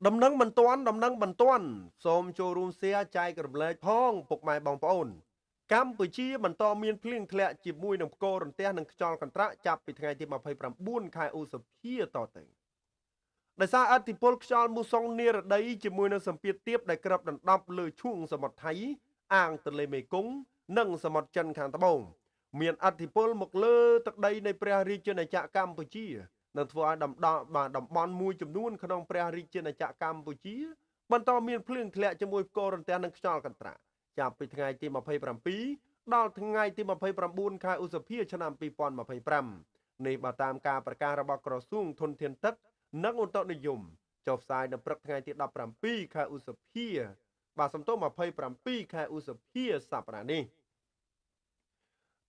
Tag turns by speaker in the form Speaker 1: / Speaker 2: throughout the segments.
Speaker 1: ដំណឹងបន្ទាន់សូមចូលរួមសៀចែករំលែកផងពុកម៉ែបងប្អូនកម្ពុជាបន្តមានភ្លៀងធ្លាក់ជាមួយនឹងផ្គររន្ទះនិងខ្យល់កន្ត្រាក់ចាប់ពីថ្ងៃទី29ខែឧសភាតទៅដោយសារឥទ្ធិពលខ្យល់មូសុងនារតីជាមួយនឹងសម្ពាធទាបដែលគ្របដណ្ដប់លើឈូងសមុទ្រថៃអាងទន្លេមេគង្គនិងសមុទ្រចិនខាងត្បូងមានឥទ្ធិពលមកលើទឹកដីនៃព្រះរាជាណាចក្រកម្ពុជានឹងធ្វើឲ្យតំបន់មួយចំនួនក្នុងព្រះរាជាណាចក្រកម្ពុជាបន្តមានភ្លៀងធ្លាក់ជាមួយផ្គររន្ទះនិងខ្យល់កន្ត្រាក់ចាប់ពីថ្ងៃទី27ដល់ថ្ងៃទី29ខែឧសភាឆ្នាំ2025នេះបើតាមការប្រកាសរបស់ក្រសួងធនធានទឹកនិងឧតុនិយមចុះផ្សាយនៅព្រឹកថ្ងៃទី17ខែឧសភា27ខែឧសភាសប្តាហ៍នេះ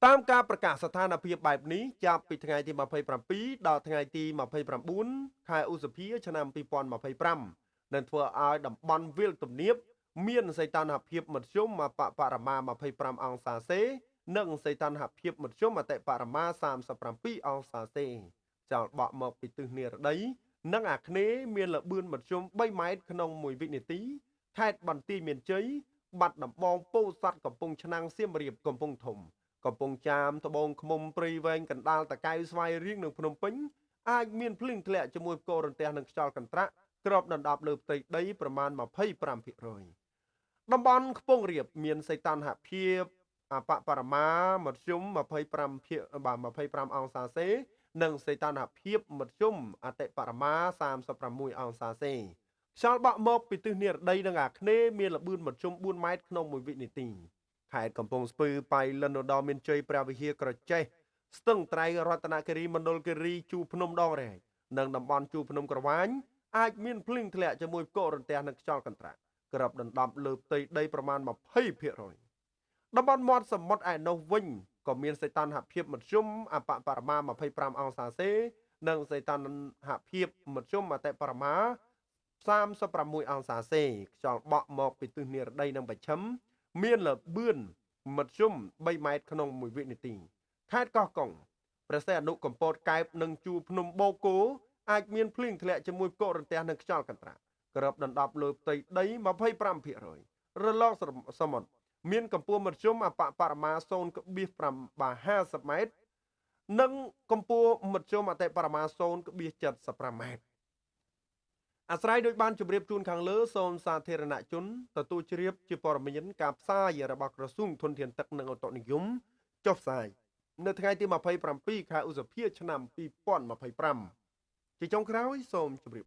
Speaker 1: តាមការប្រកាសស្ថានភាពបែបនេះចាប់ពីថ្ងៃទី27ដល់ថ្ងៃទី29ខែឧសភាឆ្នាំ2025នឹងធ្វើឲ្យតំបន់វាលទំនាបមានសីតុណ្ហភាពមធ្យមបមា25អង្សាសេនិងសីតុណ្ហភាពមធ្យមអតិបរមា37អង្សាសេចោលបក់មកពីទិសនិរតីនិងអាគ្នេយ៍មានល្បឿនមធ្យម3ម៉ែត្រក្នុង1វិនាទីខេត្តបន្ទាយមានជ័យបាត់ដំបងពោធិ៍សាត់កំពង់ឆ្នាំងសៀមរាបកំពង់ធំកំពង់ចាមត្បូងឃ្មុំព្រៃវែងកណ្ដាលតាកែវស្វាយរៀងនិងភ្នំពេញអាចមានភ្លៀងធ្លាក់ជាមួយផ្គររន្ទះនិងខ្យល់កន្ត្រាក់គ្របដណ្ដប់លើផ្ទៃដីប្រមាណ25%តំបន់ខ្ពង់រាបមានសីតុណ្ហភាពអបបរមាមធ្យម25អង្សាសេនិងសីតុណ្ហភាពមធ្យមអតិបរមា36អង្សាសេខ្យល់បក់មកពីទិសនិរតីនិងអាគ្នេយ៍មានល្បឿនមធ្យម4ម៉ែត្រក្នុង1វិនាទីខេត្តកំពង់ស្ពឺប៉ៃលិនឧត្តរមានជ័យព្រះវិហារក្រចេះស្ទឹងត្រែងរតនគិរីមណ្ឌលគិរីជួរភ្នំដងរែកនិងតំបន់ជួរភ្នំក្រវាញអាចមានភ្លៀងធ្លាក់ជាមួយផ្គររន្ទះនិងខ្យល់កន្ត្រាក់ក្របដណ្ដប់លើផ្ទៃដីប្រមាណ20%តំបន់មាត់សមុទ្រឯណោះវិញក៏មានសីតុណ្ហភាពមធ្យមអបបរមា25អង្សាសេនិងសីតុណ្ហភាពមធ្យមអតិបរមា36អង្សាសេខ្យល់បក់មកពីទិសនិរតីនិងបច្ឆិមមានល្បឿនមធ្យម3ម៉ែត្រក្នុង1វិនាទីខេត្តកោះកុងព្រះសីហនុកំពតកែបនិងជួរភ្នំបូកគោអាចមានភ្លៀងធ្លាក់ជាមួយផ្គររន្ទះនិងខ្យល់កន្ត្រាក់ក្របដណ្ដប់លើផ្ទៃដី25%រលកសមុទ្រមានកម្ពស់មធ្យមអបបរមា0.50ម៉ែត្រនិងកម្ពស់មធ្យមអតិបរមា0.75ម៉ែត្រអាស្រ័យដោយបានជម្រាបជូនខាងលើសូមសាធារណជនទទួលជ្រាបជាព័ត៌មានការផ្សាយរបស់ក្រសួងធនធានទឹកនិងឧតុនិយមចុះផ្សាយនៅថ្ងៃទី27ខែឧសភាឆ្នាំ2025ជាចុងក្រោយសូមជម្រាប